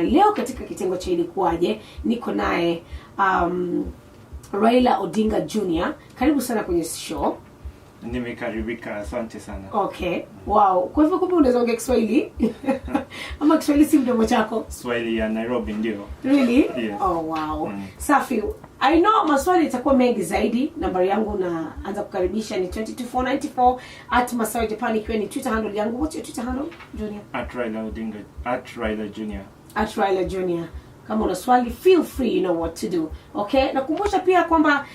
Leo katika kitengo cha ilikuwaje niko naye Raila Odinga Jr. Karibu sana kwenye show. Nimekaribika, asante sana. Okay. Wow. Kwa hivyo kumbe unaweza ongea Kiswahili? Ama Kiswahili si mdomo chako? Swahili ya Nairobi ndio. Really? Yes. Oh wow. Safi. I know maswali itakuwa mengi zaidi. Nambari yangu na anza kukaribisha ni 22494 @Masawe Japan, ikiwa ni Twitter handle yangu. What's your Twitter handle, Junior? @Raila Odinga, @Raila Jr. @Raila Jr. Kama una swali, feel free, you know what to do. Okay? Nakumbusha pia kwamba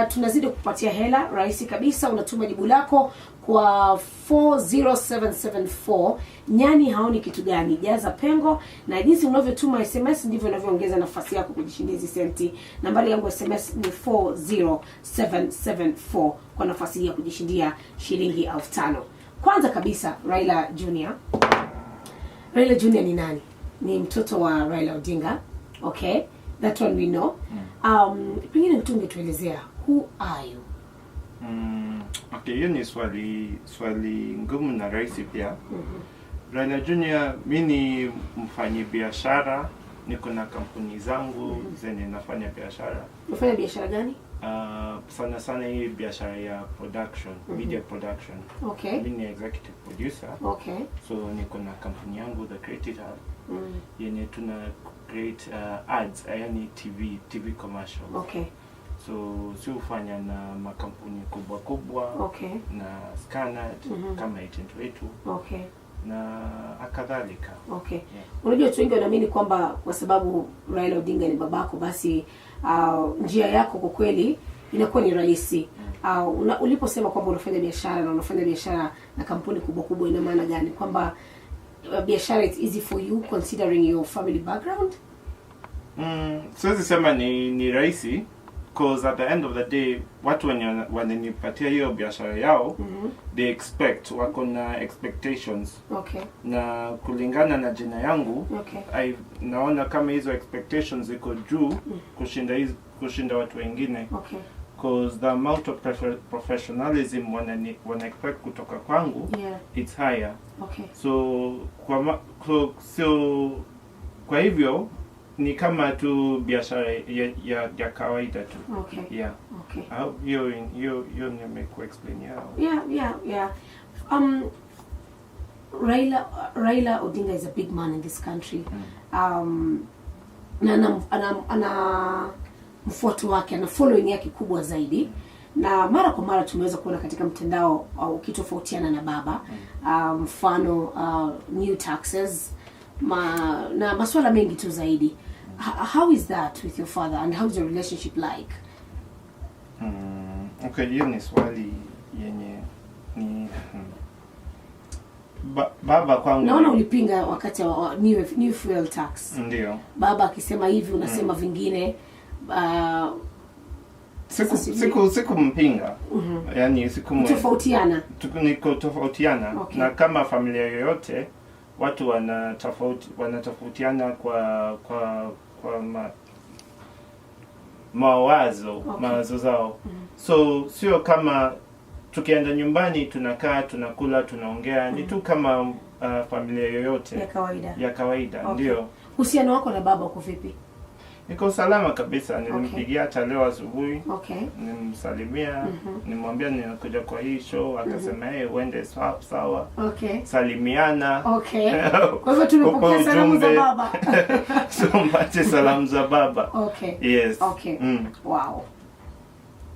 tunazidi kupatia hela rahisi kabisa. Unatuma jibu lako kwa 40774. Nyani haoni kitu gani? Jaza pengo, na jinsi unavyotuma SMS ndivyo unavyoongeza nafasi yako kujishindia hizi senti. Nambari yangu SMS ni 40774 kwa nafasi ya kujishindia shilingi 5000. Kwanza kabisa, Raila Jr. Raila Jr. ni nani? Ni mtoto wa Raila Odinga. Okay, that one we know. Pengine tungetuelezea, who are you? Okay, hiyo ni swali ngumu na rahisi pia. Raila Jr. mimi ni mfanyabiashara, niko na kampuni zangu zenye nafanya biashara. Unafanya biashara gani? Sana hii biashara ya production, media production. Okay. Mimi ni executive producer. Okay. So niko na kampuni yangu The Creative Hub. Yenye tuna create ads, yani TV commercial. Okay. So si ufanya na makampuni kubwa. Okay. Na Scanad kama agent wetu. Okay. Na akadhalika. Okay. Yeah. Unajua watu wengi wanaamini kwamba kwa sababu Raila Odinga ni babako, basi njia yako kwa kweli inakuwa ni rahisi. Uliposema kwamba unafanya biashara na kampuni kubwa, ina maana gani? Kwamba biashara it's easy for you considering your family background? Siwezi sema ni rahisi, because at the end of the day watu wananipatia hiyo biashara yao, they expect, wako na expectations. Okay. Na kulingana na jina yangu, okay, naona kama hizo expectations ziko juu kushinda watu wengine. Okay. Because the amount of professionalism wana expect kutoka kwangu, yeah, it's higher. Okay. So kwa hivyo ni kama tu biashara ya kawaida tu. Okay. Yeah. Okay. You nimekuwa explain yao. Yeah. Raila Odinga is a big man in this country. Na ana mfuato wake, na following yake kubwa zaidi. Na mara kwa mara tumeweza kuona katika mtandao ukitofautiana na baba. Mfano new taxes na masuala mengi tu zaidi. How is that with your father, and how is your relationship like? Okay, hiyo ni swali yenye ni baba kwangu. Naona ulipinga wakati wa new fuel tax. Ndio. Baba akisema hivi unasema vingine. Siku mpinga. Yani tofautiana. Niko tofautiana. Okay. Na kama familia yoyote watu wanatofautiana kwa mawazo, mawazo zao. So sio kama tukienda nyumbani tunakaa, tunakula, tunaongea, ni tu kama familia yoyote ya kawaida. Okay. Ndio. Uhusiano wako na baba uko vipi? Niko salama kabisa. Nilimpigia hata leo asubuhi. Okay. Nimsalimia, nimwambia ninakuja kwa hii show, akasema uende sawa. Okay. Salimiana. Okay. Kwa hivyo tumepokea salamu za baba. So mpate salamu za baba. Okay. Yes. Okay. Wow.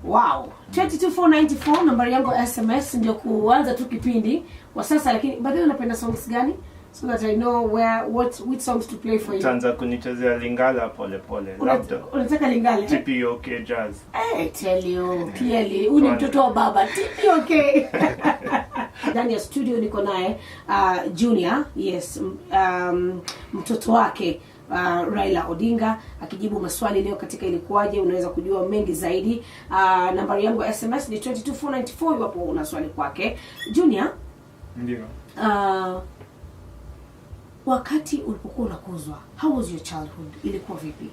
22494 nambari yangu SMS, ndio kuanza tu kipindi kwa sasa, lakini baadaye unapenda songs gani? So that I know which songs to play for you. Tanza kunichezea Lingala pole. Labda. Unataka Lingala? TPOK jazz. I tell you clearly, uni mtoto wa baba. TPOK. Ndani ya studio niko naye Junior, yes, mtoto wake Raila Odinga akijibu maswali leo katika ilikuwaje. Unaweza kujua mengi zaidi. Nambari yangu ya SMS ni 22494 iwapo una swali kwake. Junior, ndio. Wakati ulipokuwa unakuzwa, how was your childhood? Ilikuwa vipi?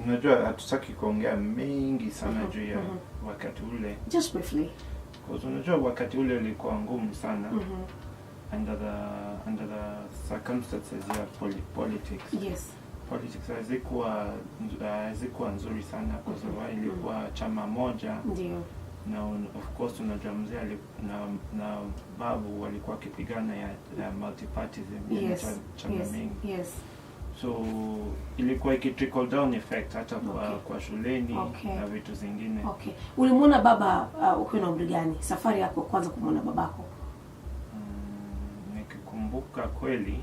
Unajua hatutaki kuongea mengi sana juu ya wakati ule. Just briefly. Because unajua wakati ule ulikuwa ngumu sana. under the circumstances ya politics. Yes. Politics hazikuwa nzuri sana kwa sababu ilikuwa chama moja. Ndio. Na of course unajua mzee na babu walikuwa kipigana ya multipartyism. Yes. Chama mingi. Yes. So ilikuwa trickle down effect hata kwa shuleni na vitu zingine. Okay. Ulimwona baba ukiwa na umri gani? Safari yako kwanza kumwona babako? Nikikumbuka kweli,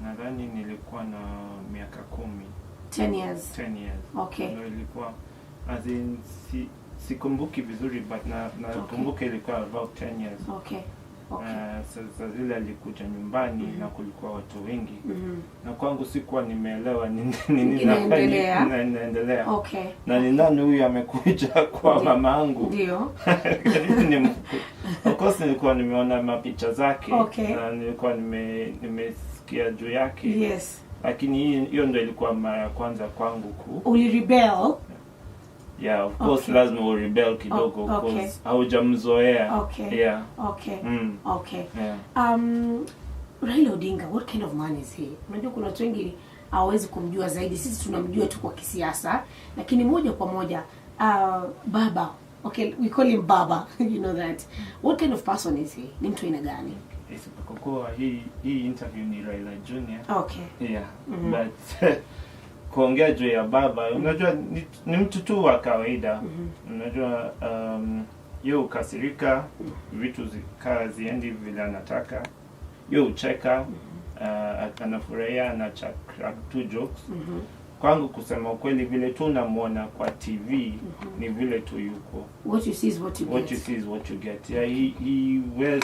nadhani nilikuwa na miaka 10. 10 years. 10 years. Okay. Ndio ilikuwa, as in sikumbuki vizuri but nakumbuka ilikuwa about 10 years. Okay. Okay. Sasa zile alikuja nyumbani na kulikuwa watu wengi. Na kwangu sikuwa nimeelewa nini inaendelea. Okay. Na ni nani huyu amekuja kwa mama yangu? Ndio. Of course nilikuwa nimeona mapicha zake. Okay. Na nilikuwa nimesikia juu yake. Yes. Lakini hiyo ndio ilikuwa mara ya kwanza kwangu Uli-rebel? Yeah, of course lazima urebel kidogo because haujamzoea. Okay. Yeah. Okay. Okay. Yeah. Raila Odinga, what kind of man is he? Unajua kuna watu wengi hawawezi kumjua zaidi. Sisi tunamjua tu kwa kisiasa, lakini moja kwa moja baba. Okay, we call him Baba. You know that. What kind of person is he? Ni mtu aina gani? Kwa hii interview ni Raila Junior. Okay. Yeah. But kuongea juu ya baba, unajua ni mtu tu wa kawaida. Unajua yeye ukasirika, vitu ziendi vile anataka. Yeye ucheka, anafurahia, anacheka tu jokes. Kwangu kusema ukweli, vile tu namuona kwa TV ni vile tu yuko. What you see is what you get. What you see is what you get. Yeah, he wears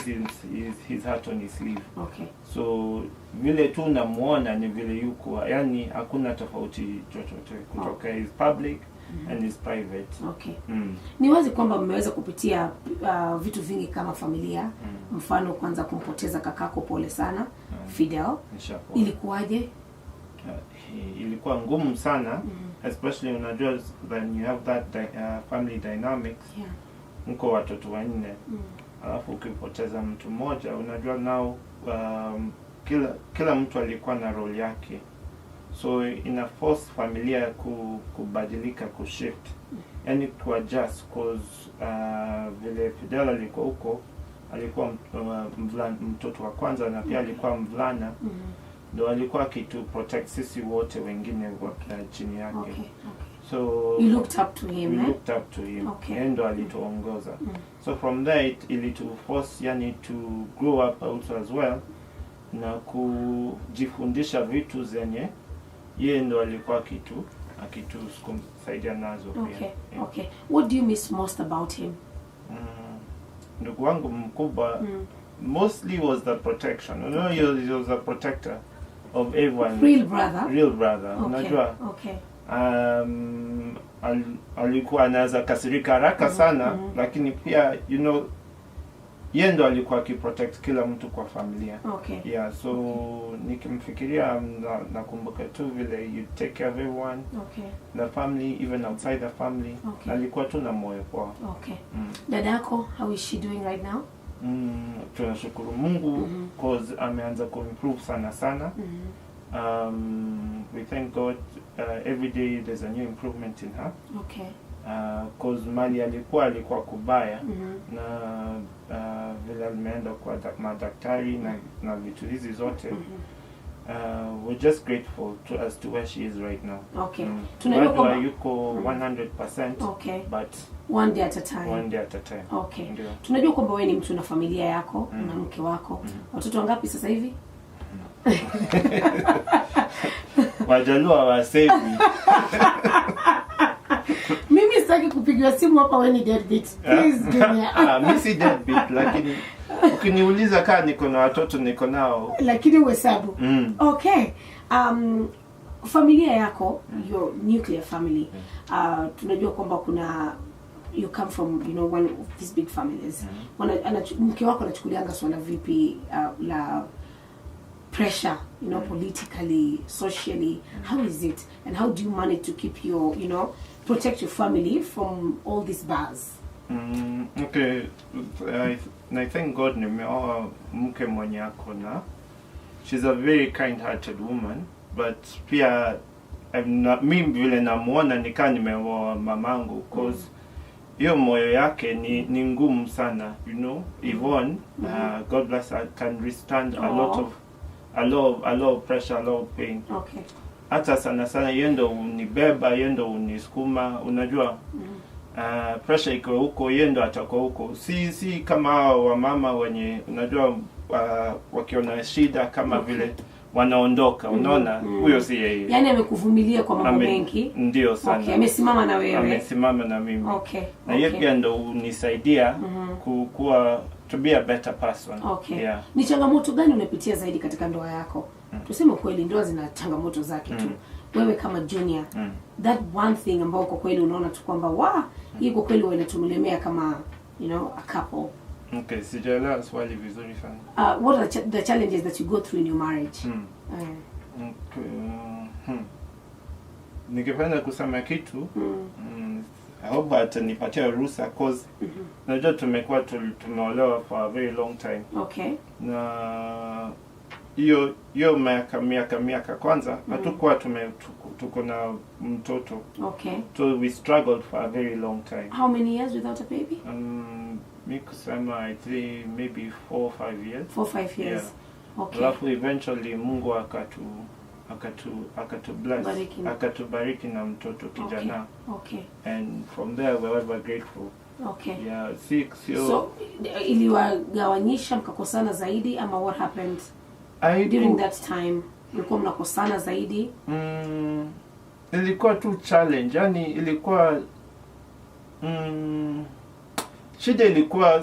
his heart on his sleeve. Okay. So vile tu namuona ni vile yuko. Yani hakuna tofauti chochote kutoka his public and his private. Okay. Ni wazi kwamba mmeweza kupitia vitu vingi kama familia. Mfano kwanza kumpoteza kakako, pole sana. Fidel. Ilikuwaje? Ilikuwa ngumu sana, especially unajua when you have that family dynamics. Yeah. Mko watoto 4. Alafu ukipoteza mtu mmoja, unajua now kila mtu alikuwa na role yake. So ina force familia kubadilika, kushift. Yani to adjust because vile Fidel alikuwa huko, alikuwa mtoto wa kwanza na pia alikuwa mvulana. Ndio alikuwa kitu protect sisi wote wengine chini yake. Okay. So you looked up to him. We looked up to him. Okay. Ndio alituongoza. So from there it force yani to grow up also as well na kujifundisha vitu zenye yeye ndio alikuwa akitusaidia nazo pia. Okay. Yeah. Okay. What do you miss most about him? Ndugu wangu mkubwa mostly was the protection. You know, he was a protector of everyone. Real brother. Okay. Unajua? Okay. Alikuwa anaweza kasirika haraka sana, lakini pia you know yeye ndo alikuwa akiprotect kila mtu kwa familia. Okay. Yeah, so nikimfikiria nakumbuka tu vile you take care of everyone. Okay. The family, even outside the family. Okay. Alikuwa tu na moyo poa. Okay. Dadako, how is she doing right now? Tunashukuru Mungu cause ameanza kuimprove sana. We thank God every day there's a new improvement in her. Okay. Cause mali alikuwa kubaya na vile ameenda kwa madaktari na vitu hizi zote. We're just grateful as to where she is right now. Okay. Tunajua kwamba yuko 100%. Okay. But one day at a time. One day at a time. Okay. Tunajua kwamba wewe ni mtu na familia yako, na mke wako. Watoto wangapi sasa hivi? Wajalua wasemi. Mimi sitaki kupigiwa simu hapa wewe ni deadbeat. Please give me. Mimi si deadbeat, lakini ukiniuliza kama niko na watoto niko nao. Lakini uhesabu. Okay. Familia yako, your nuclear family. Tunajua kwamba kuna you come from, you know, one of these big families. Mke wako anachukulianga swala vipi la pressure, you know, politically, socially? How is it, and how do you manage to keep your, you know, protect your family from all these bars? Okay, I thank God nimeoa mke mwenye ako na, she's a very kind-hearted woman, but pia mimi vile namuona nikaa nimeoa mamangu, cause hiyo moyo yake ni ngumu sana, you know. Yvonne, God bless her, can withstand a lot of pressure, a lot of pain. Okay. Hata sana yeye ndo unibeba, yeye ndo unisukuma, unajua. Pressure iko huko, yeye ndo atakuwa huko. Si kama wamama wenye unajua wakiona shida kama vile wanaondoka, unaona. Huyo si yeye. Yaani amekuvumilia kwa mambo mengi. Ndio sana. Okay, amesimama na wewe. Amesimama na mimi. Okay. Na yeye pia ndo unisaidia kuwa to be a better person. Okay. Yeah. Ni changamoto gani unapitia zaidi katika ndoa yako? Tuseme kweli ndoa zina changamoto zake tu. Wewe kama Junior, that one thing ambao kwa kweli unaona tu kwamba hii kwa kweli inatulemea kama, you know, a couple. Okay, sijaelewa swali vizuri sana. What are the challenges that you go through in your marriage? Nikipenda kusema kitu, I hope atanipatia ruhusa, cause najua tumekuwa tumeolewa for a very long time. Okay. Na hiyo miaka kwanza hatukuwa tuko na mtoto. Okay. So we struggled for a very long time. How many years without a baby? Mimi kusema I think maybe 4 or 5 years. 4 or 5 years. Yeah. Okay. Alafu eventually Mungu bless, akatubariki na mtoto kijana. Okay. And from there we were grateful. Okay. Yeah, so iliwagawanyisha mkakosana zaidi ama what happened? During that time mlikuwa mnakosana zaidi? Ilikuwa tu challenge, yani ilikuwa shida ilikuwa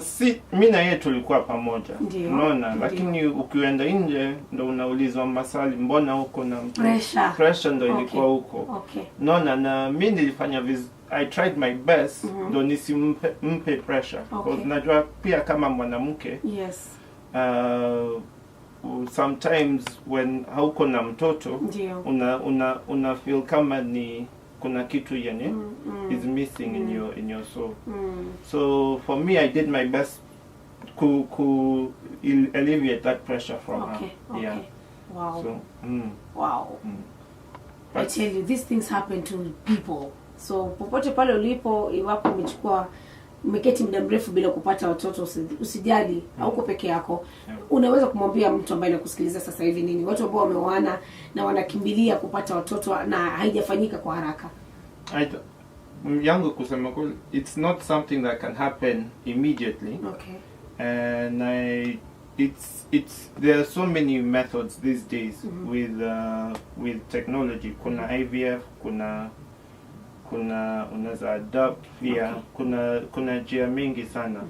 mimi na yeye tulikuwa pamoja. Unaona, lakini ukienda nje ndo unaulizwa maswali, mbona huko na pressure ndo ilikuwa huko. Okay. Unaona, na mimi nilifanya I tried my best ndo nisimpe pressure. Because najua pia kama mwanamke, yes, sometimes when hauko na mtoto una feel kama ni kuna kitu yenye is missing in your soul. So for me, I did my best to alleviate that pressure from her. Okay. Yeah. Wow. So, wow. I tell you, these things happen to people. So popote pale ulipo, iwapo umeketi muda mrefu bila kupata watoto, usijali, hauko peke yako. Unaweza kumwambia mtu ambaye anakusikiliza sasa hivi nini? Watu ambao wameoana na wanakimbilia kupata watoto na haijafanyika kwa haraka. Yangu kusema kweli, it's not something that can happen immediately. Okay. And there are so many methods these days with technology. Kuna IVF, kuna unaweza adopt pia, kuna njia mingi sana.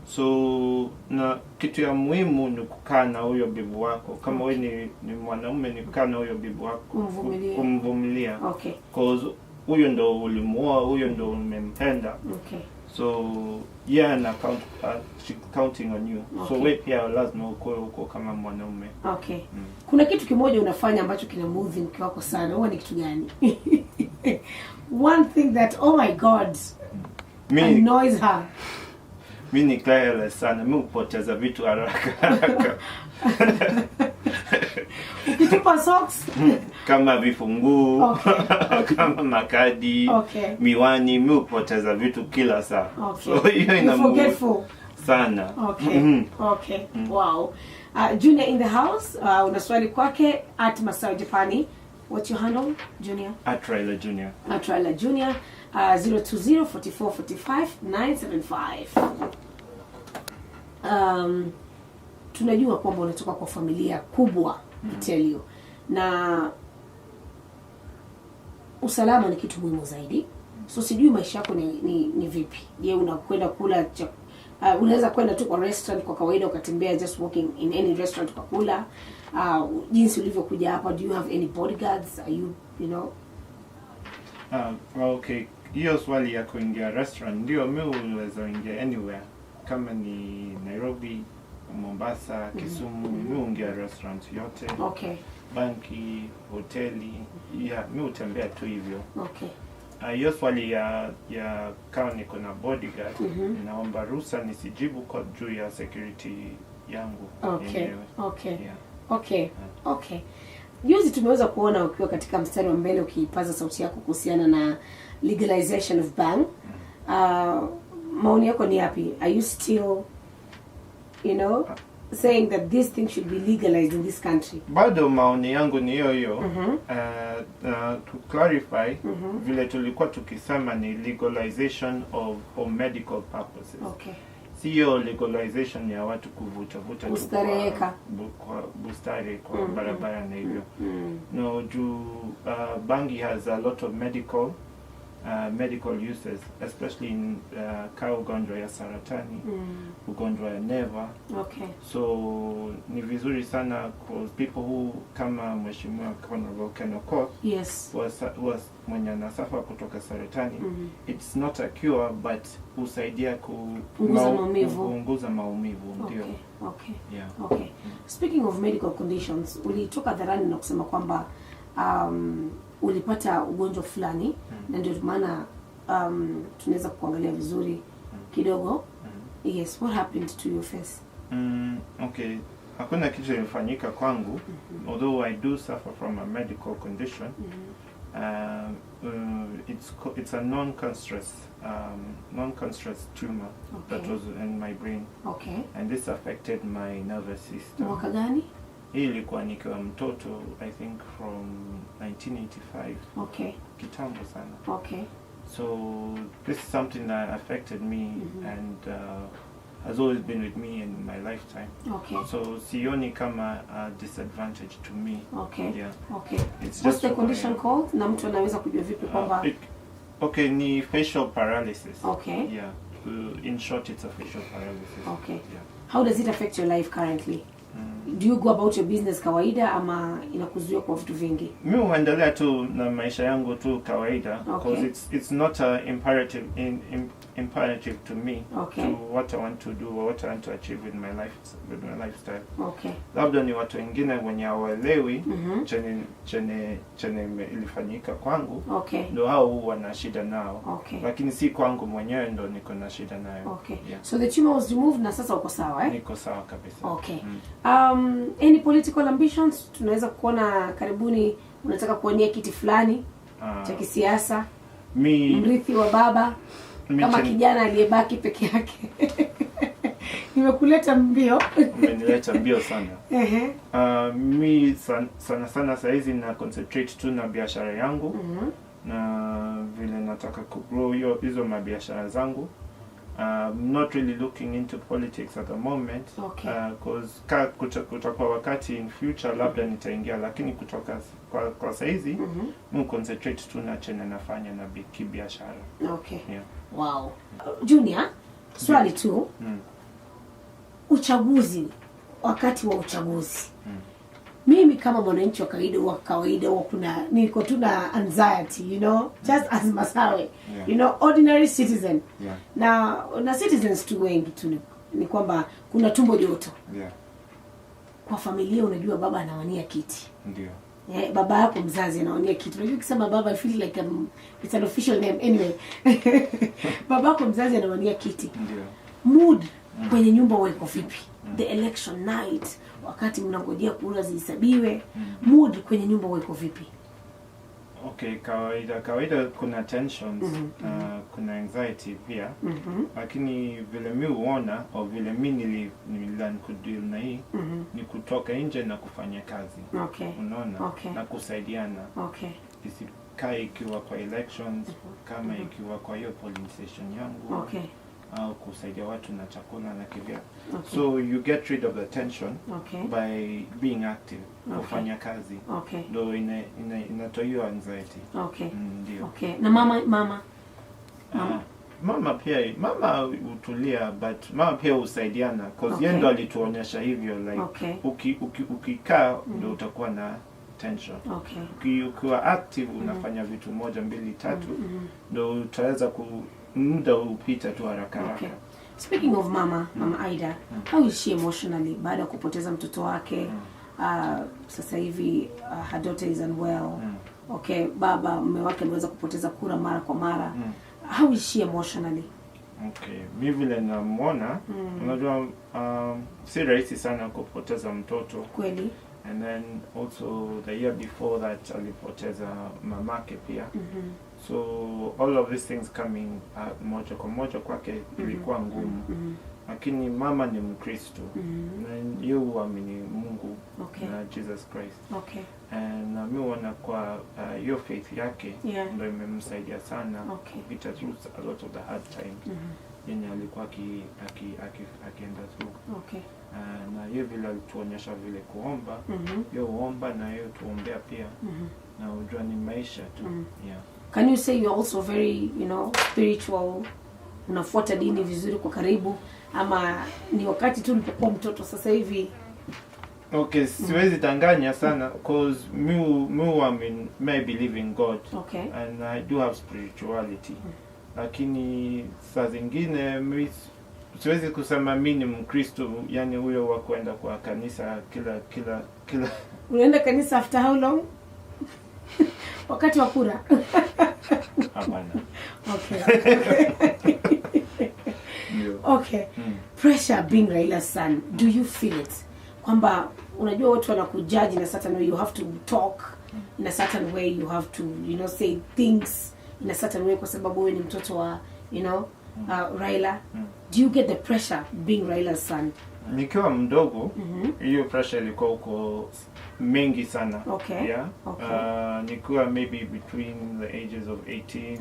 So na kitu ya muhimu ni kukaa na huyo bibi wako. Kama wewe ni mwanaume, ni kukaa na huyo bibi wako, kumvumilia. Okay. Cause huyo ndo ulimuoa, huyo ndo umempenda. Okay. So na she counting on you. Okay. So wewe pia lazima ukoe huko kama mwanaume. Okay. Kuna kitu kimoja unafanya ambacho kinamuudhi mke wako sana. Huwa ni kitu gani? One thing that, oh my God, annoys her. Mimi ni careless sana. Mimi hupoteza vitu haraka. Ukitupa socks kama vifunguu, kama makadi, miwani, mimi hupoteza vitu kila saa. So hiyo inamuudhi sana. Okay. Okay. Wow. Junior in the house, una swali kwake @Masao Japani. What's your handle, Junior? @Raila Junior. @Raila Junior. 020 44 45 975. Tunajua kwamba unatoka kwa familia kubwa, tell you. Na usalama ni kitu muhimu zaidi. So sijui maisha yako ni vipi? Je, unakwenda kula unaweza kwenda tu kwa restaurant kwa kawaida ukatembea, just walking in any restaurant ukakula? Jinsi ulivyokuja hapa, do you have any bodyguards? Are you know? Okay. Hiyo swali ya kuingia restaurant, ndio mimi unaweza ingia anywhere. Kama ni Nairobi, Mombasa, Kisumu, mimi ungia restaurant yote. Okay. Banki, hoteli, mimi utembea tu hivyo. Okay. hiyo swali ya kama niko na bodyguard, naomba ruhusa nisijibu kwa juu ya security yangu. Okay. Juzi tumeweza kuona ukiwa katika mstari wa mbele ukipaza sauti yako kuhusiana na legalization of bang. Maoni yako ni yapi? Are you still, saying that this thing should be legalized in this country? Bado maoni yangu ni hiyo. To clarify, vile tulikuwa tukisema ni legalization for medical purposes. Okay. Sio legalization ya watu kuvuta kwa bustare kwa barabara na hivyo. No, bangi has a lot of medical uses, especially in ugonjwa ya saratani, ugonjwa ya neva. Okay. So ni vizuri sana because people who kama mheshimiwa Ken Okoth, yes, was mwenye anasafa kutoka saratani, it's not a cure but husaidia kupunguza maumivu. Ndio. Okay. Yeah. Okay. Speaking of medical conditions, ulitoka dharani na kusema kwamba ulipata ugonjwa fulani, na ndio maana tunaweza kuangalia vizuri kidogo. Yes, what happened to your face? Okay, hakuna kitu ilifanyika kwangu, although I do suffer from a medical condition. It's a non-cancerous tumor that was in my brain. Okay. And this affected my nervous system. Mwaka gani? Hii ilikuwa nikiwa mtoto, I think from 1985. Okay. Kitambo sana. Okay. So this is something that affected me and has always been with me in my lifetime. Okay. So sioni kama a disadvantage to me. Okay. Yeah. Okay. It's What's the condition called? Na mtu anaweza kujua vipi kwamba okay, ni facial paralysis. Okay. Yeah. In short, it's a facial paralysis. Okay. Yeah. How does it affect your life currently? Do you go about your business kawaida ama inakuzuia kwa vitu vingi? Mimi huendelea tu na maisha yangu tu kawaida, because it's not a imperative to me, to what I want to do or what I want to achieve with my lifestyle. Okay. Labda ni watu wengine wenye hawaelewi chenye ilifanyika kwangu, ndio hao wana shida nao. Lakini si kwangu mwenyewe ndo niko na shida nayo. Okay. Yeah. So the tumor was removed na sasa uko sawa, eh? Niko sawa kabisa. Okay. Any political ambitions? Tunaweza kuona karibuni unataka kuwania kiti fulani cha kisiasa, mrithi wa baba kama kijana aliyebaki peke yake. Nimekuleta mbio. Umenileta mbio sana. Mi sana saa hizi na concentrate tu na biashara yangu, na vile nataka kugrow hizo mabiashara zangu. I'm not really looking into politics at the moment, because kutakuwa wakati in future labda nitaingia, lakini kutoka kwa saizi concentrate tu na chenye nafanya na kibiashara. Okay. Yeah. Wow. Junior, swali tu. Uchaguzi, wakati wa uchaguzi. Mimi kama mwananchi wa kawaida niko tu na anxiety, just as Masawe, ordinary citizen. Na citizens tu wengi tu ni kwamba kuna tumbo joto. Kwa familia unajua baba anawania kiti. Ndio. Baba yako mzazi anawania kiti. Unajua ukisema baba I feel like it's an official name anyway. Baba yako mzazi anawania kiti. Ndio. Mood kwenye nyumba wako vipi? The election night, wakati mnangojea kura zihesabiwe, mood kwenye nyumba wako vipi? Okay, kawaida kuna tensions, kuna anxiety pia. Lakini vile mimi huona au vile mimi nililearn kudeal na hii, ni kutoka nje na kufanya kazi. Unaona? Na kusaidiana. Isikae ikiwa kwa elections, kama ikiwa kwa hiyo polling station yangu. Au kusaidia watu na chakula na kivya. So you get rid of the tension by being active, kufanya kazi. Ndio inatoa hiyo anxiety. Ndio. Na mama mama utulia, but mama pia usaidiana, because yeye ndo alituonyesha hivyo, like ukikaa ndio utakuwa na tension. Ukiwa active unafanya vitu 1, 2, 3 ndio utaweza muda upita tu haraka. Speaking of Mama Ida, how is she emotionally baada ya kupoteza mtoto wake? sasa hivi her daughter is unwell. Okay, baba mume wake ameweza kupoteza kura mara kwa mara. How is she emotionally? Okay, mimi vile namuona, unajua si rahisi sana kupoteza mtoto. Kweli. And then also the year before that alipoteza mamake pia. So all of these things coming moja kwa moja kwake ilikuwa ngumu. Lakini mama ni Mkristo. Na yeye huamini Mungu na Jesus Christ. Okay. Na mimi huona kwa hiyo faith yake ndio imemsaidia sana kupita through a lot of the hard times. Yenye alikuwa akienda through. Okay. Na yeye vile alituonyesha vile kuomba, yeye huomba na yeye tuombea pia. Na unajua ni maisha tu. Yeah. Can you say you're also very, spiritual? Unafuata dini vizuri kwa karibu, ama ni wakati tu ulipokuwa mtoto sasa hivi? Okay, siwezi danganya sana because I believe in God. Okay. And I do have spirituality. Lakini saa zingine siwezi kusema mimi ni Mkristo, yani huyo wa kwenda kwa kanisa kila. Unaenda kanisa after how long? Wakati wa kura? Hapana. Okay. Okay. Pressure being Raila's son, do you feel it? Kwamba unajua watu wanakujudge in a certain way, you have to talk in a certain way, you have to say things in a certain way kwa sababu wewe ni mtoto wa Raila. Do you get the pressure being Raila's son? Nikiwa mdogo hiyo pressure ilikuwa uko mengi sana. Okay. Yeah. Okay. Nikiwa maybe between the ages of 18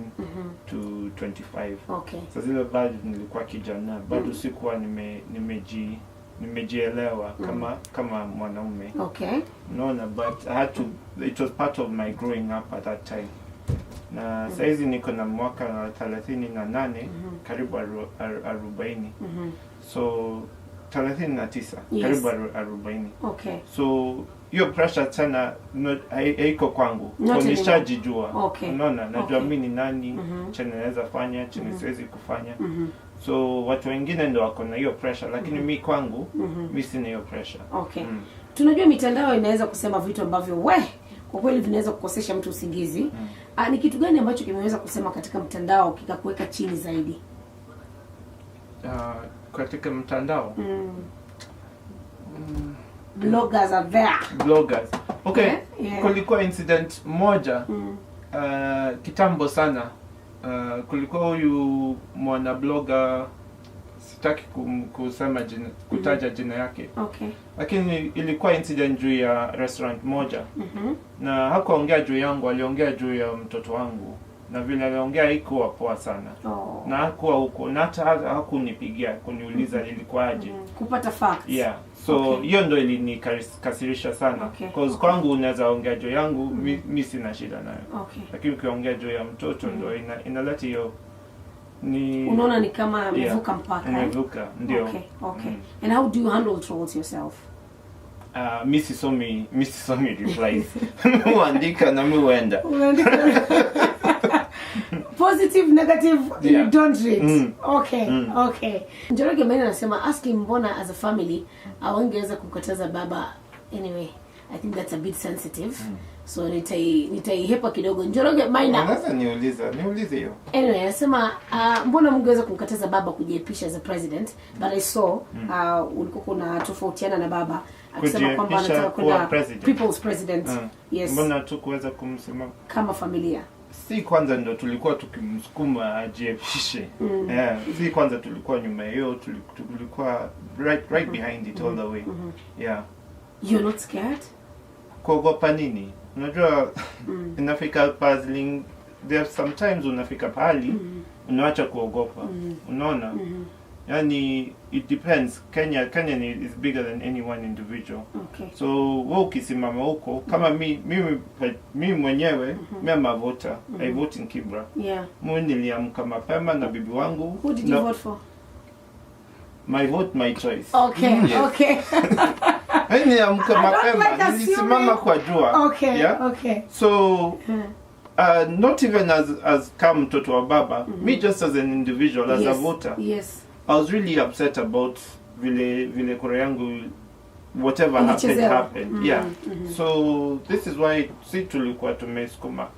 to 25. Okay. Sasa zile bado nilikuwa kijana, bado sikuwa nimejielewa kama mwanaume. Okay. No, but it was part of my growing up at that time. Na saizi niko na mwaka 38, karibu 40. So 39, karibu 40. Okay. So hiyo pressure tena haiko kwangu. Nishajijua. Okay. Unaona, najua mimi ni nani, chenye naweza fanya, chenye siwezi kufanya. So watu wengine ndio wako na hiyo pressure, lakini mimi kwangu mimi sina hiyo pressure. Okay. Tunajua mitandao inaweza kusema vitu ambavyo kwa kweli vinaweza kukosesha mtu usingizi. Ni kitu gani ambacho kimeweza kusema katika mtandao kikakuweka chini zaidi? Katika mtandao? Bloggers are there. Bloggers. Okay. Yeah. Kulikuwa incident moja kitambo sana. Kulikuwa huyu mwana blogger, sitaki kusema kutaja jina yake. Okay. Lakini ilikuwa incident juu ya restaurant moja. Na hakuongea juu yangu, aliongea juu ya mtoto wangu. Na vile aliongea haikuwa poa sana. Na hakuwa huko, na hata hakunipigia kuniuliza ilikuwaje. Kupata facts. Yeah. So hiyo ndio ilinikasirisha sana. Because kwangu unaweza ongea juu yangu, mimi sina shida nayo. Okay. Lakini ukiongea juu ya mtoto ndio inaleta hiyo unaona ni kama amevuka mpaka. Amevuka, ndio. Okay. And how do you handle trolls yourself? Mimi sisomi replies. Uandika na mimi huenda. Positive, negative, you don't read. Okay. Njoroge Maina anasema asking mbona as a family hawangeweza kukataza baba. Anyway, I think that's a bit sensitive. So nitaihepa kidogo. Njoroge Maina. Sasa niulize hiyo. Anyway, anasema mbona mngeweza kumkataza baba kujiepisha as a president, but I saw ulikuwa kuna tofautiana na baba akisema kwamba anataka kuwa people's president. Yes. Mbona tu kuweza kumsema kama familia? Si kwanza ndo tulikuwa tukimsukuma ajiepishe. Si kwanza tulikuwa nyuma hiyo, tulikuwa right behind it all the way. Yeah. You're not scared? Kuogopa nini? Unajua inafika puzzling, there sometimes unafika pahali unaacha kuogopa. Unaona? Yani it depends. Kenya is bigger than any one individual. Okay. So wewe ukisimama huko kama mimi mwenyewe mimi am a voter. I vote in Kibra. Yeah. Mimi niliamka mapema na bibi wangu. Who did you vote for? My vote, my choice. Okay. Yes. Okay. Niliamka mapema, nilisimama kwa jua. Okay. Yeah? Okay. So not even as kama mtoto wa baba, me just as an individual, as a voter. Yes. I was really upset about vile kura yangu whatever happened Ilichezewa. happened. Yeah. So this is why si tulikuwa tumesukuma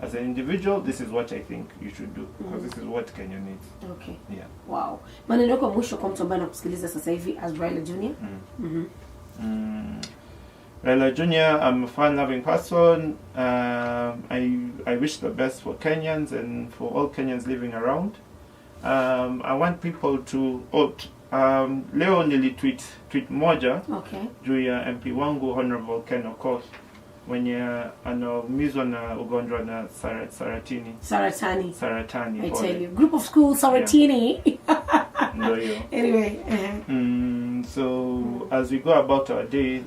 as an individual, this is what I think you should do, because this is what Kenya needs. Okay. Yeah. Wow. Maneno yako mwisho kwa mtu ambaye anakusikiliza sasa hivi as Raila Junior? Raila Junior, I'm a fun-loving person. I wish the best for Kenyans and for all Kenyans living around. I want people to leo nilitweet moja Okay. juu ya MP wangu Honorable Ken Okoth mwenye anaumizwa na ugonjwa na saratani. I tell you, group of schools Saratini. Ndio hiyo. Anyway. So as we go about our day,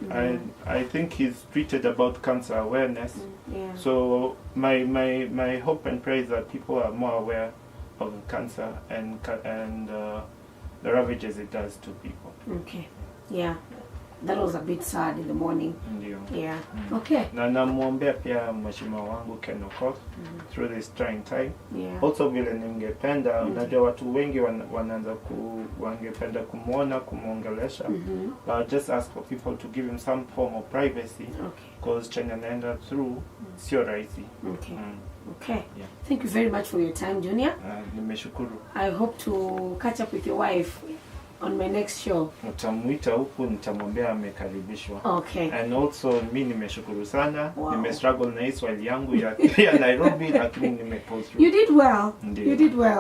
I think he's tweeted about cancer awareness. Yeah. So my hope and prayer is that people are more aware of cancer and the ravages it does to people. Okay. Yeah. That was a bit sad in the morning. Ndio. Yeah. Okay. Na namuombea pia mheshimiwa wangu Ken Okoth through this trying time. Yeah. Also vile ningependa, unajua watu wengi wanaanza wangependa kumuona, kumuongelesha. But just ask for people to give him some form of privacy. Okay. Because China naenda through sio rahisi. Okay. Okay. Yeah. Thank you very much for your time, Junior. Nimeshukuru. I hope to catch up with your wife on my next show. Utamuita huku, nitamwambia amekaribishwa. Okay. And also mi nimeshukuru sana. Wow. Nime struggle na hii swali yangu ya Nairobi lakini nimepost. You did well. Ndiyo. You did well.